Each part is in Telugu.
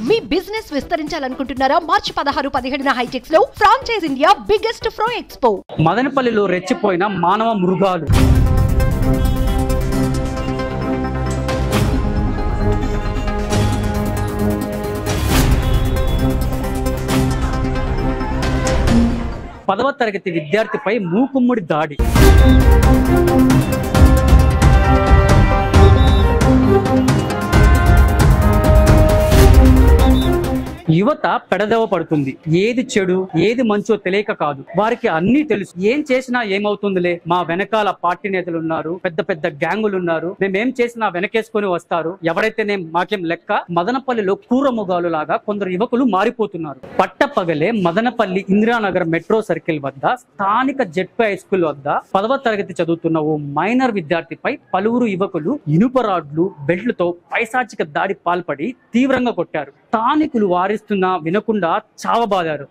మీ బిజినెస్ విస్తరించాలనుకుంటున్నారా? మార్చి 16-17 హైటెక్స్ లో ఫ్రాంచైజ్ ఇండియా బిగ్గెస్ట్ ఫ్రో ఎక్స్పో. మదనపల్లిలో రెచ్చిపోయిన మానవ మృగాలు. పదవ తరగతి విద్యార్థిపై మూకుమ్మడి దాడి. యువత పెడదవ పడుతుంది. ఏది చెడు ఏది మంచో తెలియక కాదు, వారికి అన్ని తెలుసు. ఏం చేసినా ఏమవుతుందిలే, మా వెనకాల పార్టీ నేతలు ఉన్నారు, పెద్ద పెద్ద గ్యాంగులు ఉన్నారు, మేమేం చేసినా వెనకేసుకొని వస్తారు, ఎవరైతేనే మాకేం లెక్క. మదనపల్లిలో క్రూరముగాలు లాగా కొందరు యువకులు మారిపోతున్నారు. పట్టపగలే మదనపల్లి ఇందిరానగర్ మెట్రో సర్కిల్ వద్ద స్థానిక జెడ్పీ హై స్కూల్ వద్ద 10వ తరగతి చదువుతున్న ఓ మైనర్ విద్యార్థిపై పలువురు యువకులు ఇనుప రాడ్లు బెల్ట్లతో పైశాచిక దాడి పాల్పడి తీవ్రంగా కొట్టారు. స్థానికులు వారిస్తున్నా వినకుండా చావబాదారు.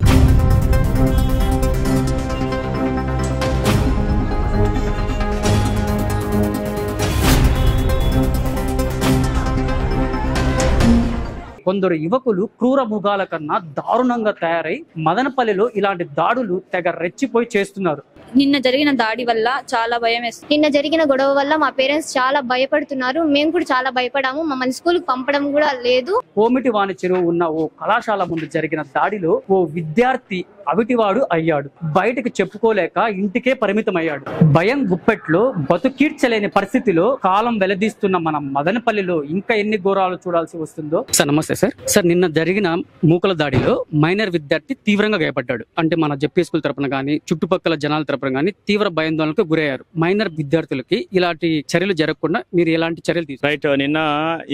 కొందరు యువకులు క్రూర మృగాల కన్నా దారుణంగా తయారై మదనపల్లిలో ఇలాంటి దాడులు తెగ రెచ్చిపోయి చేస్తున్నారు. నిన్న జరిగిన దాడి వల్ల చాలా భయం వేస్తుంది. నిన్న జరిగిన గొడవ వల్ల మా పేరెంట్స్ చాలా భయపడుతున్నారు. మేము కూడా చాలా భయపడాము. మమ్మల్ని స్కూల్ పంపడం కూడా లేదు. కోమిటి వాణి చెరువు ఉన్న ఓ కళాశాల ముందు జరిగిన దాడిలో ఓ విద్యార్థి అవిటివాడు అయ్యాడు. బయటకు చెప్పుకోలేక ఇంటికే పరిమితమయ్యాడు. భయం గుప్పెట్లో బతుకీడ్చలేని పరిస్థితిలో కాలం వెలదీస్తున్న మన మదనపల్లిలో ఇంకా ఎన్ని ఘోరాలు చూడాల్సి వస్తుందో. సార్ నమస్తే సార్. సార్ నిన్న జరిగిన మూకల దాడిలో మైనర్ విద్యార్థి తీవ్రంగా గాయపడ్డాడు. అంటే మన జెడ్పీ స్కూల్ తరపున కానీ చుట్టుపక్కల జనాల తరపున కానీ తీవ్ర భయాందోళనకు గురయ్యారు. మైనర్ విద్యార్థులకి ఇలాంటి చర్యలు జరగకుండా మీరు ఎలాంటి చర్యలు తీసుకు? రైట్, నిన్న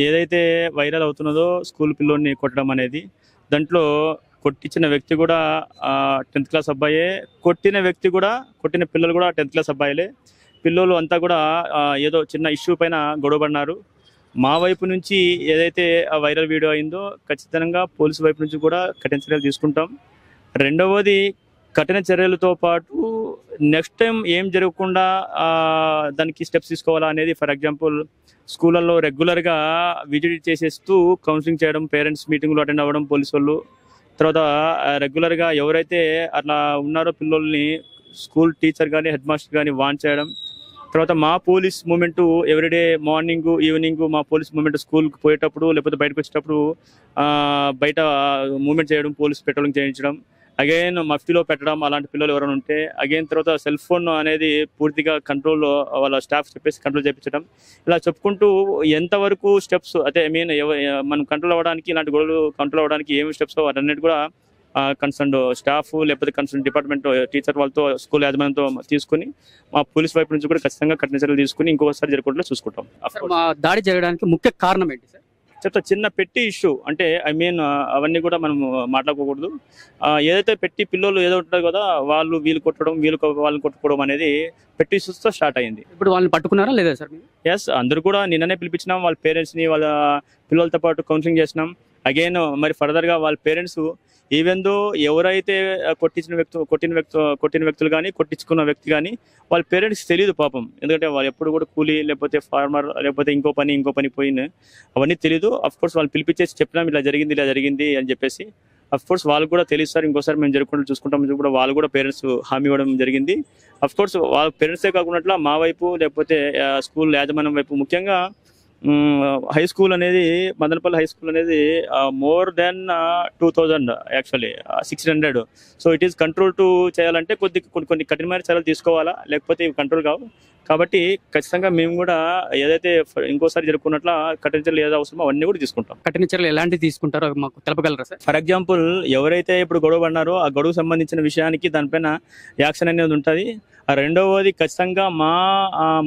ఏదైతే వైరల్ అవుతున్నదో స్కూల్ పిల్లోని కొట్టడం అనేది, దాంట్లో కొట్టించిన వ్యక్తి కూడా 10th క్లాస్ అబ్బాయే, కొట్టిన పిల్లలు కూడా 10th క్లాస్ అబ్బాయిలే. పిల్లలు అంతా కూడా ఏదో చిన్న ఇష్యూ పైన గొడవబడినారు. మా వైపు నుంచి ఏదైతే ఆ వైరల్ వీడియో అయిందో ఖచ్చితంగా పోలీసు వైపు నుంచి కూడా కఠిన చర్యలు తీసుకుంటాం. రెండవది, కఠిన చర్యలతో పాటు నెక్స్ట్ టైం ఏం జరగకుండా దానికి స్టెప్స్ తీసుకోవాలా అనేది, ఫర్ ఎగ్జాంపుల్ స్కూళ్ళల్లో రెగ్యులర్గా విజిట్ చేసేస్తూ కౌన్సిలింగ్ చేయడం, పేరెంట్స్ మీటింగ్లు అటెండ్ అవ్వడం పోలీసు వాళ్ళు. తర్వాత రెగ్యులర్గా ఎవరైతే అట్లా ఉన్నారో పిల్లల్ని స్కూల్ టీచర్ కానీ హెడ్ మాస్టర్ కానీ వార్న్ చేయడం. తర్వాత మా police movement everyday morning evening మా పోలీస్ మూమెంట్ స్కూల్కి పోయేటప్పుడు లేకపోతే బయటకు వచ్చేటప్పుడు బయట మూమెంట్ చేయడం, పోలీస్ పెట్రోలింగ్ చేయించడం, అగైన్ మఫ్టీలో పెట్టడం అలాంటి పిల్లలు ఎవరైనా ఉంటే. అగైన్ తర్వాత సెల్ ఫోన్ అనేది పూర్తిగా కంట్రోల్ వాళ్ళ స్టాఫ్ చెప్పేసి కంట్రోల్ చేయించడం. ఇలా చెప్పుకుంటూ ఎంతవరకు స్టెప్స్ అయితే మనం కంట్రోల్ అవ్వడానికి, ఇలాంటి గొడవలు కంట్రోల్ అవ్వడానికి ఏమి స్టెప్స్ వాటన్నిటి కూడా కన్సర్న్ స్టాఫ్ లేకపోతే కన్సర్న్ డిపార్ట్మెంట్ టీచర్ వాళ్ళతో స్కూల్ యాజమాన్యంతో తీసుకుని మా పోలీస్ వైపు నుంచి కూడా ఖచ్చితంగా కఠిన చర్యలు తీసుకుని ఇంకొకసారి జరగకుండా చూసుకుంటాం. దాడి జరగడానికి ముఖ్య కారణం ఏంటి సార్? చెప్తా, చిన్న పెట్టి ఇష్యూ అంటే అవన్నీ కూడా మనం మాట్లాడుకోకూడదు. ఏదైతే పెట్టి పిల్లలు ఏదో ఉంటారు కదా, వీళ్ళు కొట్టడం, వాళ్ళని కొట్టుకోవడం అనేది పెట్టి ఇష్యూస్తో స్టార్ట్ అయింది. ఇప్పుడు వాళ్ళని పట్టుకున్నారా లేదా సార్? ఎస్, అందరూ కూడా నిన్ననే పిలిపించినాం. వాళ్ళ పేరెంట్స్ని వాళ్ళ పిల్లలతో పాటు కౌన్సిలింగ్ చేసినాం. అగైన్ మరి ఫర్దర్గా వాళ్ళ పేరెంట్స్ ఈవెన్ దో ఎవరైతే కొట్టిన వ్యక్తులు కానీ కొట్టించుకున్న వ్యక్తి కానీ వాళ్ళ పేరెంట్స్కి తెలియదు పాపం. ఎందుకంటే వాళ్ళు ఎప్పుడు కూడా కూలీ లేకపోతే ఫార్మర్ లేకపోతే ఇంకో పని పోయిన అవన్నీ తెలియదు. అఫ్ కోర్స్ వాళ్ళు పిలిపించేసి చెప్పినాం ఇలా జరిగింది అని చెప్పేసి. అఫ్ కోర్స్ వాళ్ళు కూడా తెలుసు సార్, ఇంకోసారి మేము జరగకుండా చూసుకుంటాం కూడా వాళ్ళు కూడా పేరెంట్స్ హామీ ఇవ్వడం జరిగింది. అఫ్ కోర్స్ వాళ్ళ పేరెంట్సే కాకుండా మా వైపు లేకపోతే స్కూల్ యాజమాన్యం వైపు, ముఖ్యంగా హై స్కూల్ అనేది మదనపల్లి హై స్కూల్ అనేది more than 2000 actually 600. So it is control to చేయాలంటే కొన్ని కఠినమైన చర్యలు తీసుకోవాలా, లేకపోతే ఇవి కంట్రోల్ కావు. కాబట్టి ఖచ్చితంగా మేము కూడా ఏదైతే ఇంకోసారి జరుపుకున్నట్ల కఠిన చర్యలు ఏదో అవసరమో అవన్నీ కూడా తీసుకుంటాం. కఠిన చర్యలు ఎలాంటివి తీసుకుంటారో మాకు తెలపగలరా సార్? ఫర్ ఎగ్జాంపుల్ ఎవరైతే ఇప్పుడు గొడవ పడినారో ఆ గొడవకు సంబంధించిన విషయానికి దానిపైన యాక్షన్ అనేది ఉంటుంది. రెండవది, ఖచ్చితంగా మా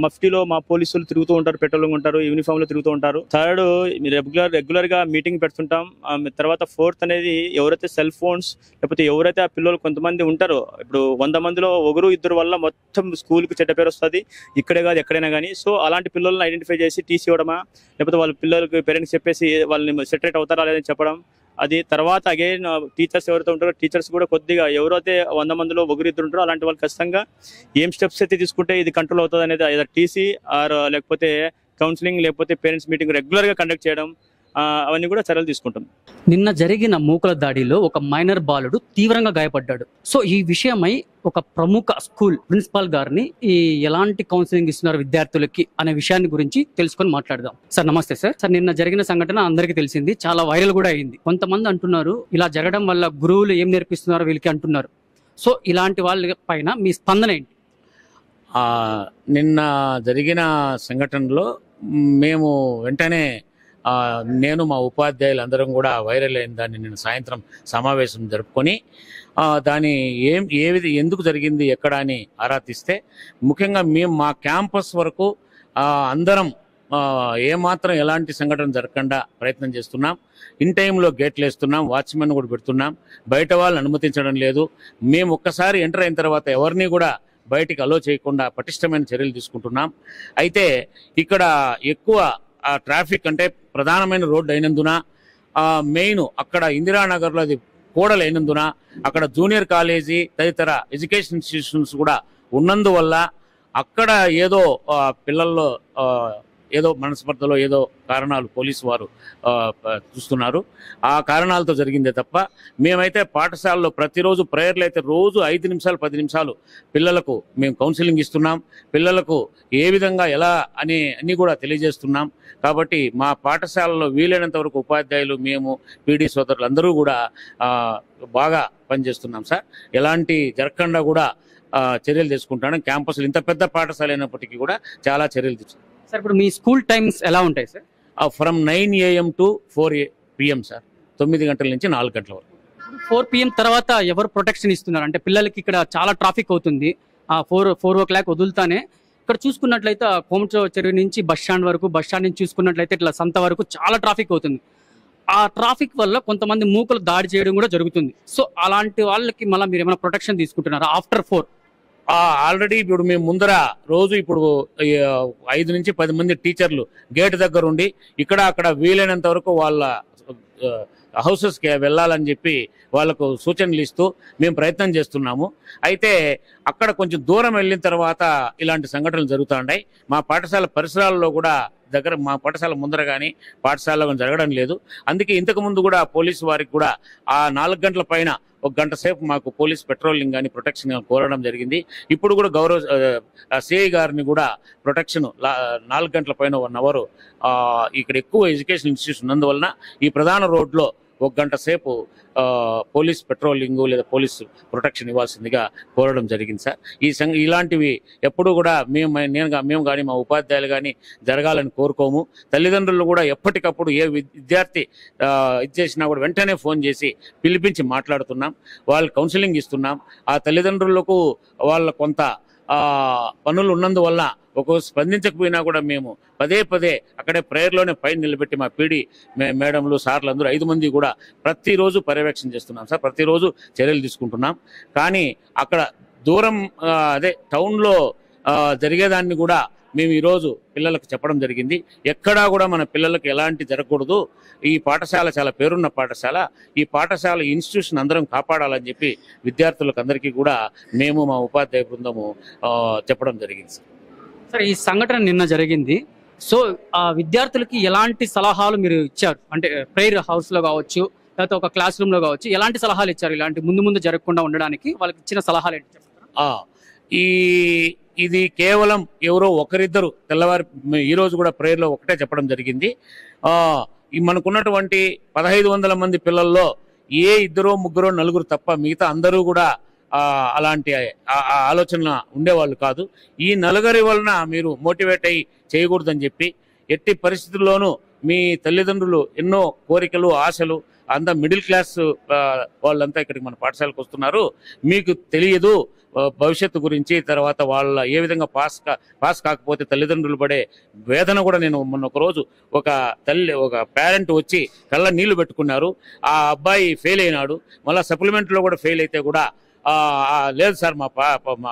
మఫ్టీలో మా పోలీసులు తిరుగుతూ ఉంటారు, పెట్రోలింగ్ ఉంటారు, యూనిఫామ్ లో తిరుగుతూ ఉంటారు. థర్డ్, రెగ్యులర్ గా మీటింగ్ పెడుతుంటాం. తర్వాత ఫోర్త్ అనేది ఎవరైతే సెల్ ఫోన్స్ లేకపోతే ఎవరైతే ఆ పిల్లలు కొంతమంది ఉంటారో, ఇప్పుడు 100 మందిలో 1-2 వల్ల మొత్తం స్కూల్ కు చెడ్డ పేరు వస్తుంది, ఇక్కడే కాదు ఎక్కడైనా కానీ. సో అలాంటి పిల్లల్ని ఐడెంటిఫై చేసి టీసీ ఇవ్వడమా, లేకపోతే వాళ్ళ పిల్లలకి పేరెంట్స్ చెప్పేసి వాళ్ళని సెటరేట్ అవుతారా లేదని చెప్పడం. అది తర్వాత అగైన్ టీచర్స్ ఎవరైతే ఉంటారో టీచర్స్ కూడా కొద్దిగా ఎవరైతే 100 మందిలో 1-2 ఉంటారో అలాంటి వాళ్ళు ఖచ్చితంగా ఏం స్టెప్స్ అయితే తీసుకుంటే ఇది కంట్రోల్ అవుతుంది అనేది టీసీ ఆర్ లేకపోతే కౌన్సిలింగ్ లేకపోతే పేరెంట్స్ మీటింగ్ రెగ్యులర్గా కండక్ట్ చేయడం. అవన్నీ కూడా చర్యలు తీసుకుంటాం. నిన్న జరిగిన మూకల దాడిలో ఒక మైనర్ బాలుడు తీవ్రంగా గాయపడ్డాడు. సో ఈ విషయమై ఒక ప్రముఖ స్కూల్ ప్రిన్సిపాల్ గారిని ఎలాంటి కౌన్సిలింగ్ ఇస్తున్నారు విద్యార్థులకి అనే విషయాన్ని గురించి తెలుసుకొని మాట్లాడదాం. సార్ నమస్తే సార్. సార్ నిన్న జరిగిన సంఘటన అందరికీ తెలిసింది, చాలా వైరల్ కూడా అయింది. కొంతమంది అంటున్నారు ఇలా జరగడం వల్ల గురువులు ఏం నేర్పిస్తున్నారు వీళ్ళకి అంటున్నారు. సో ఇలాంటి వాళ్ళ పైన మీ స్పందన ఏంటి? నిన్న జరిగిన సంఘటనలో మేము వెంటనే నేను మా ఉపాధ్యాయులు అందరం కూడా వైరల్ అయిన దాన్ని నిన్న సాయంత్రం సమావేశం జరుపుకొని దాని ఎందుకు జరిగింది ఎక్కడ అని ఆరా తీస్తే, ముఖ్యంగా మేము మా క్యాంపస్ వరకు అందరం ఏమాత్రం ఎలాంటి సంఘటన జరగకుండా ప్రయత్నం చేస్తున్నాం. ఇన్ టైంలో గేట్లు వేస్తున్నాం, వాచ్మెన్ కూడా పెడుతున్నాం, బయట వాళ్ళని అనుమతించడం లేదు. మేము ఒక్కసారి ఎంటర్ అయిన తర్వాత ఎవరిని కూడా బయటికి అలో చేయకుండా పటిష్టమైన చర్యలు తీసుకుంటున్నాం. అయితే ఇక్కడ ఎక్కువ ట్రాఫిక్ అంటే ప్రధానమైన రోడ్డు అయినందున, మెయిన్ అక్కడ ఇందిరానగర్లో అది కూడలు అయినందున, అక్కడ జూనియర్ కాలేజీ తదితర ఎడ్యుకేషన్ ఇన్స్టిట్యూషన్స్ కూడా ఉన్నందువల్ల అక్కడ ఏదో పిల్లల్లో ఏదో మనస్పర్ధలో ఏదో కారణాలు పోలీసు వారు చూస్తున్నారు. ఆ కారణాలతో జరిగిందే తప్ప మేమైతే పాఠశాలలో ప్రతిరోజు ప్రేయర్లు అయితే రోజు 5 నిమిషాలు 10 నిమిషాలు పిల్లలకు మేము కౌన్సిలింగ్ ఇస్తున్నాం. పిల్లలకు ఏ విధంగా ఎలా అన్ని కూడా తెలియజేస్తున్నాం. కాబట్టి మా పాఠశాలలో వీలైనంత వరకు ఉపాధ్యాయులు, మేము, పీడీ సోదరులు అందరూ కూడా బాగా పనిచేస్తున్నాం సార్. ఎలాంటి జరగకుండా కూడా చర్యలు తీసుకుంటాను. క్యాంపస్లు ఇంత పెద్ద పాఠశాల అయినప్పటికీ కూడా చాలా చర్యలు తీసుకుంటాం సార్. ఇప్పుడు మీ స్కూల్ టైమ్స్ ఎలా ఉంటాయి sir? From 9 AM to 4 PM sir. 9 గంటల నుంచి 4 గంటల వరకు. 4 PM తర్వాత ఎవరు ప్రొటెక్షన్ ఇస్తున్నారు? అంటే పిల్లలకి ఇక్కడ చాలా ట్రాఫిక్ అవుతుంది. 4 o'clock వదులుతానే ఇక్కడ చూసుకున్నట్లయితే కోమట చెరువు నుంచి బస్ స్టాండ్ వరకు, బస్ స్టాండ్ నుంచి చూసుకున్నట్లయితే ఇట్లా సంత వరకు చాలా ట్రాఫిక్ అవుతుంది. ఆ ట్రాఫిక్ వల్ల కొంతమంది మూకలు దాడి చేయడం కూడా జరుగుతుంది. సో అలాంటి వాళ్ళకి మళ్ళీ మీరు ఏమైనా ప్రొటెక్షన్ తీసుకుంటున్నారా ఆఫ్టర్ 4? ఆల్రెడీ ఇప్పుడు మేము ముందర రోజు ఇప్పుడు 5 నుంచి 10 మంది టీచర్లు గేట్ దగ్గర ఉండి ఇక్కడ అక్కడ వీలైనంత వరకు వాళ్ళ హౌసెస్కి వెళ్ళాలని చెప్పి వాళ్ళకు సూచనలు ఇస్తూ మేము ప్రయత్నం చేస్తున్నాము. అయితే అక్కడ కొంచెం దూరం వెళ్ళిన తర్వాత ఇలాంటి సంఘటనలు జరుగుతున్నాయి. మా పాఠశాల పరిసరాల్లో కూడా మా పాఠశాల ముందర కానీ పాఠశాలలో కానీ జరగడం లేదు. అందుకే ఇంతకు ముందు కూడా పోలీసు వారికి కూడా 4 గంటల పైన 1 గంట సేపు మాకు పోలీస్ పెట్రోలింగ్ కానీ ప్రొటెక్షన్ కానీ కోరడం జరిగింది. ఇప్పుడు కూడా గౌరవ సిఐ గారిని కూడా ప్రొటెక్షన్ 4 గంటల పైన 1 అవర్ ఇక్కడ ఎక్కువ ఎడ్యుకేషన్ ఇన్స్టిట్యూషన్ ఉన్నందువలన ఈ ప్రధాన రోడ్లో 1 గంట సేపు పోలీస్ పెట్రోలింగ్ లేదా పోలీస్ ప్రొటెక్షన్ ఇవ్వాల్సిందిగా కోరడం జరిగింది సార్. ఇలాంటివి ఎప్పుడు కూడా మేము కానీ మా ఉపాధ్యాయులు కానీ జరగాలని కోరుకోము. తల్లిదండ్రులు కూడా ఎప్పటికప్పుడు ఏ విద్యార్థి ఇది చేసినా కూడా వెంటనే ఫోన్ చేసి పిలిపించి మాట్లాడుతున్నాం, వాళ్ళు కౌన్సిలింగ్ ఇస్తున్నాం. ఆ తల్లిదండ్రులకు వాళ్ళ కొంత పనులు ఉన్నందువల్ల ఒక్కొక్క స్పందించకపోయినా కూడా మేము పదే అక్కడే ప్రేయర్లోనే పైన నిలబెట్టి మా పీడీ మేడంలు, సార్లు అందరూ 5 మంది కూడా ప్రతిరోజు పర్యవేక్షణ చేస్తున్నాం సార్. ప్రతిరోజు చర్యలు తీసుకుంటున్నాం. కానీ అక్కడ దూరం అదే టౌన్లో జరిగేదాన్ని కూడా మేము ఈరోజు పిల్లలకు చెప్పడం జరిగింది. ఎక్కడా కూడా మన పిల్లలకు ఎలాంటి జరగకూడదు. ఈ పాఠశాల చాలా పేరున్న పాఠశాల. ఈ పాఠశాల ఇన్స్టిట్యూషన్ అందరం కాపాడాలని చెప్పి విద్యార్థులకు అందరికీ కూడా మేము మా ఉపాధ్యాయ బృందము చెప్పడం జరిగింది సార్. ఈ సంఘటన నిన్న జరిగింది. సో ఆ విద్యార్థులకి ఎలాంటి సలహాలు మీరు ఇచ్చారు? అంటే ప్రేయర్ హౌస్లో కావచ్చు, లేకపోతే ఒక క్లాస్ రూమ్లో కావచ్చు, ఎలాంటి సలహాలు ఇచ్చారు? ఇలాంటి ముందు జరగకుండా ఉండడానికి వాళ్ళకి ఇచ్చిన సలహాలు ఏంటి చెప్తారా? ఇది కేవలం ఎవరో ఒకరిద్దరు తెల్లవారి ఈరోజు కూడా ప్రేయర్లో ఒకటే చెప్పడం జరిగింది. మనకున్నటువంటి 1500 మంది పిల్లల్లో ఏ 2, 3, 4 తప్ప మిగతా అందరూ కూడా అలాంటి ఆలోచన ఉండేవాళ్ళు కాదు. ఈ 4 వలన మీరు మోటివేట్ అయ్యి చేయకూడదని చెప్పి, ఎట్టి పరిస్థితుల్లోనూ మీ తల్లిదండ్రులు ఎన్నో కోరికలు, ఆశలు, అంతా మిడిల్ క్లాస్ వాళ్ళంతా ఇక్కడికి మన పాఠశాలకు వస్తున్నారు, మీకు తెలియదు భవిష్యత్తు గురించి, తర్వాత వాళ్ళ ఏ విధంగా పాస్ కాకపోతే తల్లిదండ్రులు పడే వేదన కూడా. నేను మొన్న ఒక రోజు ఒక పేరెంట్ వచ్చి కళ్ళ నీళ్లు పెట్టుకున్నారు. ఆ అబ్బాయి ఫెయిల్ అయినాడు, మళ్ళీ సప్లిమెంట్లో కూడా ఫెయిల్ అయితే కూడా లేదు సార్ మా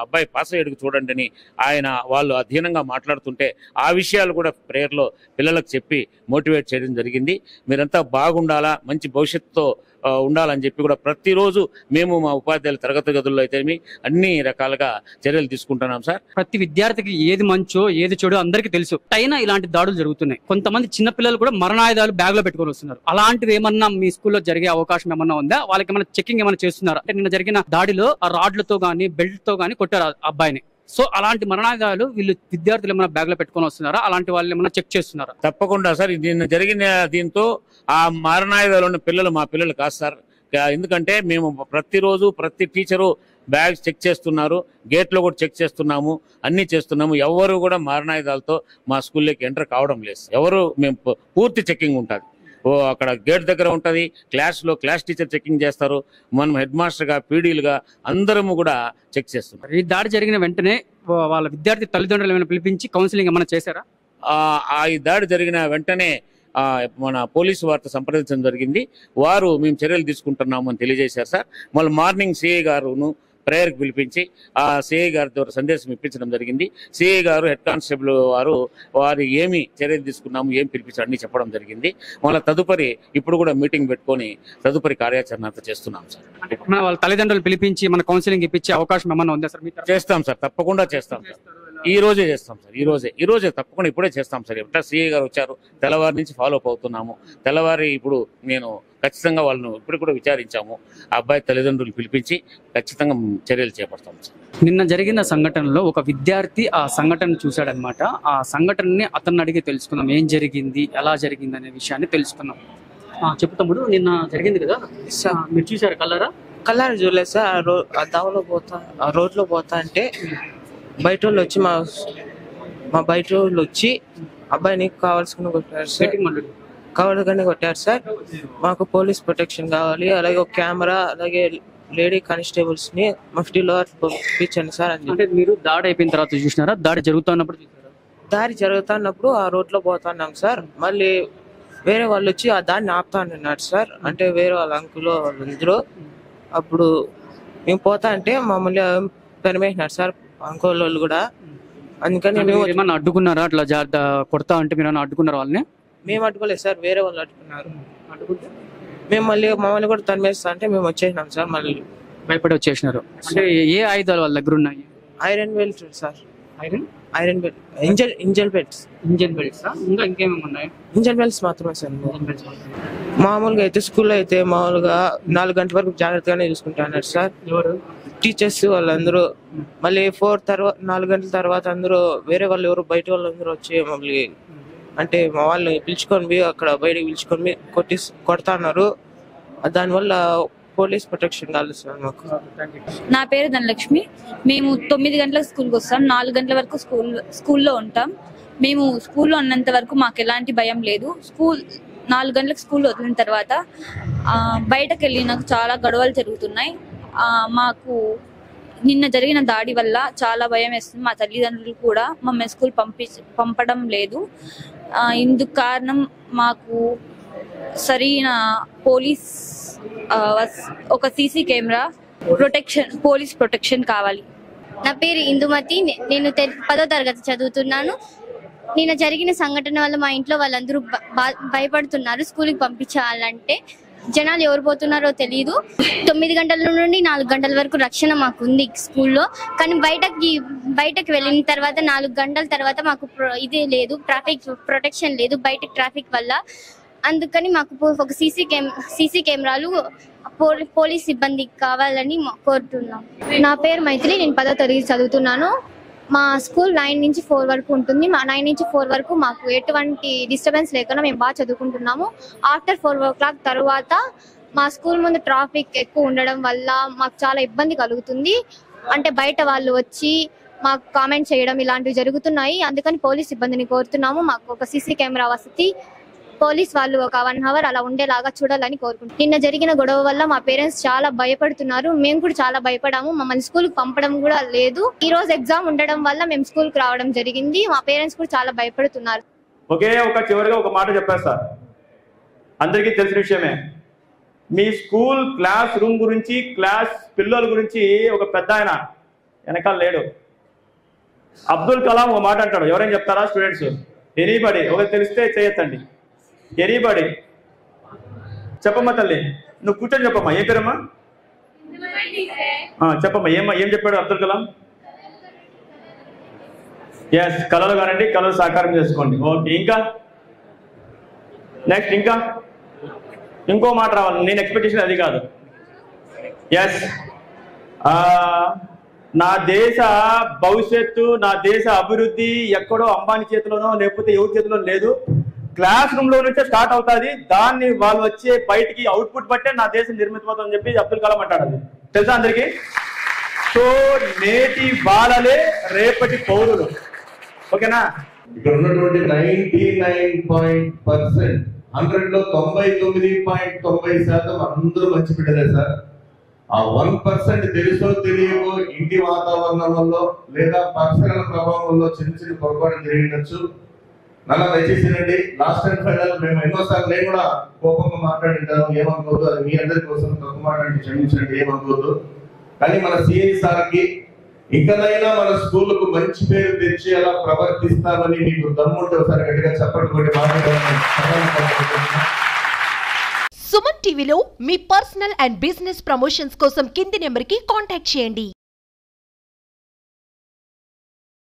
అబ్బాయి పాస్ అయ్యేడుకు చూడండి అని వాళ్ళు అధీనంగా మాట్లాడుతుంటే ఆ విషయాలు కూడా ప్రేయర్లో పిల్లలకు చెప్పి మోటివేట్ చేయడం జరిగింది. మీరంతా బాగుండాలా, మంచి భవిష్యత్తుతో ఉండాలని చెప్పి కూడా ప్రతిరోజు మేము మా ఉపాధ్యాయుల తరగతి గదుల్లో అయితే అన్ని రకాలుగా చర్యలు తీసుకుంటున్నాం సార్. ప్రతి విద్యార్థికి ఏది మంచో ఏది చెడు అందరికీ తెలుసు. అయినా ఇలాంటి దాడులు జరుగుతున్నాయి. కొంతమంది చిన్న పిల్లలు కూడా మరణాయుధాలు బ్యాగ్ లో పెట్టుకొని వస్తున్నారు. అలాంటివి ఏమన్నా మీ స్కూల్లో జరిగే అవకాశం ఏమన్నా ఉందా? వాళ్ళకి ఏమైనా చెకింగ్ ఏమైనా చేస్తున్నారా? అంటే నిన్న జరిగిన దాడిలో ఆ రాడ్లతో గానీ బెల్ట్ తో గానీ కొట్టారు అబ్బాయిని. సో అలాంటి మరణాయుధాలు వీళ్ళు విద్యార్థులు ఏమైనా బ్యాగ్ లో పెట్టుకొని వస్తున్నారా? అలాంటి వాళ్ళు ఏమైనా చెక్ చేస్తున్నారా? తప్పకుండా సార్. నిన్న జరిగిన దీంతో ఆ మరణాయుధాలు ఉన్న పిల్లలు మా పిల్లలు కాదు సార్. ఎందుకంటే మేము ప్రతిరోజు ప్రతి టీచరు బ్యాగ్స్ చెక్ చేస్తున్నారు, గేట్లో కూడా చెక్ చేస్తున్నాము, అన్ని చేస్తున్నాము. ఎవరు కూడా మారణాయుధాలతో మా స్కూల్లోకి ఎంటర్ కావడం లేదు. ఎవరు మేము పూర్తి చెకింగ్ ఉంటుంది. అక్కడ గేట్ దగ్గర ఉంటుంది, క్లాస్ టీచర్ చెకింగ్ చేస్తారు, మనం హెడ్ మాస్టర్గా పీడీలుగా అందరము కూడా చెక్ చేస్తున్నారు. ఈ దాడి జరిగిన వెంటనే వాళ్ళ విద్యార్థి తల్లిదండ్రులు ఏమైనా పిలిపించి కౌన్సిలింగ్ ఏమైనా చేశారా? ఈ దాడి జరిగిన వెంటనే మన పోలీసు వారితో సంప్రదించడం జరిగింది. వారు మేము చర్యలు తీసుకుంటున్నాము అని తెలియజేశారు సార్. మళ్ళీ మార్నింగ్ సిఐ గారును ప్రేయర్కి పిలిపించి ఆ సిఐ గారి ద్వారా సందేశం ఇప్పించడం జరిగింది. సిఐ గారు హెడ్ కానిస్టేబుల్ వారు ఏమి చర్యలు తీసుకున్నాము, ఏం పిలిపించారు అన్ని చెప్పడం జరిగింది. మళ్ళీ తదుపరి ఇప్పుడు కూడా మీటింగ్ పెట్టుకొని తదుపరి కార్యాచరణ చేస్తున్నాం సార్. అంటే వాళ్ళ తల్లిదండ్రులు పిలిపించి మన కౌన్సిలింగ్ ఇప్పించే అవకాశం ఏమన్నా ఉందా సార్? చేస్తాం సార్, తప్పకుండా చేస్తాం సార్. ఈ రోజే చేస్తాం సార్. ఈ రోజే తప్పకుండా ఇప్పుడే చేస్తాం సార్. ఎట్లా సిఐ గారు వచ్చారు, తెల్లవారి నుంచి ఫాలో అప్ అవుతున్నాము. తెల్లవారి ఇప్పుడు నేను ఖచ్చితంగా వాళ్ళను ఇప్పుడు కూడా విచారించాము. ఆ అబ్బాయి తల్లిదండ్రులు పిలిపించి ఖచ్చితంగా చర్యలు చేపడతాం సార్. నిన్న జరిగిన సంఘటనలో ఒక విద్యార్థి ఆ సంఘటన చూశాడనమాట. ఆ సంఘటనని అతన్ని అడిగి తెలుసుకున్నాం, ఏం జరిగింది, ఎలా జరిగింది అనే విషయాన్ని తెలుసుకున్నాం. చెప్తాముడు నిన్న జరిగింది కదా, మీరు చూసారు కలర్ చూడలేదు సార్. ఆ దావలో పోతా, ఆ రోడ్లో పోతా అంటే బయట వాళ్ళు వచ్చి మా బయట వాళ్ళు వచ్చి అబ్బాయిని కావాల్సుకుని కొట్టారు సార్. కావాలని కొట్టారు సార్. మాకు పోలీస్ ప్రొటెక్షన్ కావాలి, అలాగే ఒక కెమెరా, అలాగే లేడీ కానిస్టేబుల్స్ ని మఫ్టీలో పంపించండి సార్ అని. అంటే మీరు దాడి అయిపోయిన తర్వాత చూసినారా? దాడి జరుగుతున్నప్పుడు చూసారా? దాడి జరుగుతున్నప్పుడు ఆ రోడ్లో పోతున్నాం సార్. మళ్ళీ వేరే వాళ్ళు వచ్చి ఆ దాన్ని ఆపుతానన్నారు సార్. అంటే వేరే వాళ్ళ అంకులు వాళ్ళందరూ అప్పుడు మేము పోతా అంటే మమ్మల్ని పెరిమేసినారు సార్ అంకుల్ వాళ్ళు కూడా. అందుకని ఏమన్నా అడ్డుకున్నారా? అట్లా జాగ్రత్త కొడతా అంటే మీరు అడ్డుకున్నారు వాళ్ళని? మేము అడ్డుకోలేదు సార్, వేరే వాళ్ళు అడ్డుకున్నారు. మేము మమ్మల్ని కూడా తరిమేస్తా అంటే మేము వచ్చేసినాం సార్. మళ్ళీ భయపడి వచ్చేసినారు. అంటే ఏ ఆయుధాలు వాళ్ళ దగ్గర ఉన్నాయి? Iron belt sir. Iron belt, engine belts. ఇంకా ఇంకేమేమి ఉన్నాయి? ఇంజన్ బెల్ట్స్ మాత్రమే సార్. మామూలుగా అయితే స్కూల్లో అయితే మామూలుగా 4 గంటల వరకు జాగ్రత్తగానే చూసుకుంటున్నారు సార్ టీచర్స్ వాళ్ళందరూ. మళ్ళీ 4 గంటల తర్వాత అందరూ వేరే వాళ్ళు ఎవరు బయట వాళ్ళందరూ వచ్చి మమ్మల్ని అంటే మా వాళ్ళని పిలుచుకొని పోయి అక్కడ బయటకు పిలుచుకొని కొడతాన్నారు. దానివల్ల పోలీస్ ప్రొటెక్షన్ కావాలి సార్ మాకు. నా పేరు ధనలక్ష్మి. మేము 9 గంటలకు స్కూల్కి వస్తాం, 4 గంటల వరకు స్కూల్లో ఉంటాం. మేము స్కూల్లో ఉన్నంత వరకు మాకు ఎలాంటి భయం లేదు. 4 గంటలకు స్కూల్ వదిలిన తర్వాత బయటకు వెళ్ళి నాకు చాలా గొడవలు జరుగుతున్నాయి. మాకు నిన్న జరిగిన దాడి వల్ల చాలా భయం వేస్తుంది. మా తల్లిదండ్రులు కూడా మమ్మల్ని స్కూల్ పంపడం లేదు. ఇందుకు కారణం మాకు సరైన ఒక సీసీ కెమెరా పోలీస్ ప్రొటెక్షన్ కావాలి. నా పేరు ఇందుమతి. నేను 10వ తరగతి చదువుతున్నాను. నిన్న జరిగిన సంఘటన వల్ల మా ఇంట్లో వాళ్ళందరూ భయపడుతున్నారు. స్కూల్కి పంపించాలంటే జనాలు ఎవరు పోతున్నారో తెలియదు. 9 గంటల నుండి 4 గంటల వరకు రక్షణ మాకు ఉంది స్కూల్లో. కానీ బయటకు వెళ్ళిన తర్వాత 4 గంటల తర్వాత మాకు ఇదే లేదు, ట్రాఫిక్ ప్రొటెక్షన్ లేదు బయట ట్రాఫిక్ వల్ల. అందుకని మాకు ఒక సీసీ కెమెరాలు పోలీస్ సిబ్బంది కావాలని కోరుతున్నాం. నా పేరు మైథిలి. నేను 10వ తరగతి చదువుతున్నాను. మా స్కూల్ 9 నుంచి 4 వరకు ఉంటుంది. మా 9 నుంచి 4 వరకు మాకు ఎటువంటి డిస్టర్బెన్స్ లేకుండా మేము బాగా చదువుకుంటున్నాము. ఆఫ్టర్ 4 o'clock తర్వాత మా స్కూల్ ముందు ట్రాఫిక్ ఎక్కువ ఉండడం వల్ల మాకు చాలా ఇబ్బంది కలుగుతుంది. అంటే బయట వాళ్ళు వచ్చి మాకు కామెంట్ చేయడం ఇలాంటివి జరుగుతున్నాయి. అందుకని పోలీస్ సిబ్బందిని కోరుతున్నాము. మాకు ఒక సీసీ కెమెరా వసతి, పోలీస్ వాళ్ళు ఒక 1 hour అలా ఉండేలాగా చూడాలని కోరుకుంటున్నాం. నిన్న జరిగిన గొడవ వల్ల మా పేరెంట్స్ చాలా భయపడుతున్నారు. మేము కూడా చాలా భయపడాము. మమ్మల్ని స్కూల్కి పంపడం కూడా లేదు. ఈ రోజు ఎగ్జామ్ ఉండడం వల్ల మేము స్కూల్కి రావడం జరిగింది. మా పేరెంట్స్ కూడా చాలా భయపడుతున్నారు. చివరిగా ఒక మాట చెప్పారు సార్, అందరికీ తెలిసిన విషయమే. మీ స్కూల్ క్లాస్ రూమ్ గురించి, క్లాస్ పిల్లల గురించి ఒక పెద్ద ఆయన వెనకాల లేడు. అబ్దుల్ కలాం ఒక మాట అంటాడు, ఎవరైనా చెప్తారా స్టూడెంట్స్? ఎనీబడి, ఒకటి తెలిస్తే చేయొద్దండి. ఎనీబడి చెప్పమ్మా తల్లి. నువ్వు కూర్చొని చెప్పమ్మా. ఏం పేరమ్మా? చెప్పమ్మా. ఏం చెప్పాడు అబ్దుల్ కలాం? ఎస్, కళలు కానండి, కళలు సాకారం చేసుకోండి. ఓకే, ఇంకా నెక్స్ట్ ఇంకా ఇంకో మాట రావాలి. నేను ఎక్స్పెక్టేషన్ అది కాదు. ఎస్, నా దేశ భవిష్యత్తు, నా దేశ అభివృద్ధి ఎక్కడో అంబానీ చేతిలోనో లేకపోతే ఎవరి చేతిలో లేదు, క్లాస్ రూమ్ లో నుంచే స్టార్ట్ అవుతుంది. దాన్ని వాళ్ళు వచ్చే బయటికి అవుట్పుట్ బట్టే నా దేశం నిర్మితమవుతుందని చెప్పి అబ్దుల్ కలాం అంటాడు. అది తెలుసా అందరికి? సో నేటి బాలలే రేపటి పౌరులు. ఓకేనా? ఇక్కడ ఉన్నటువంటి 99% 100లో 99.90% అందరూ మంచి బిడ్డలే సార్. ఆ 1% తెలుసో తెలియకో ఇంటి వాతావరణం వల్ల లేదా పర్సనల్ ప్రభావం వల్ల చిన్న చిన్న పొరపాటు జరిగిండొచ్చు. నన్ను దయచేసినండి. లాస్ట్ అండ్ ఫైనల్ మేము ఎన్నోసార్లు నేను కూడా కోపంగా మాట్లాడింటాను, ఏమనుకోవద్దు. అది మీ అందరి కోసం తప్పు మాట్లాడి క్షమించండి, ఏమనుకోవద్దు. కానీ మన సిఐ సార్కి ఇంకనైనా మన స్కూళ్ళకు మంచి పేరు తెచ్చేలా ప్రవర్తిస్తామని మీకు దమ్ముంటే ఒకసారి గట్టిగా చెప్పండి. సుమన్ టీవీలో మీ పర్సనల్ అండ్ బిజినెస్ ప్రమోషన్స్ కోసం కింది నెంబర్కి కాంటాక్ట్ చేయండి.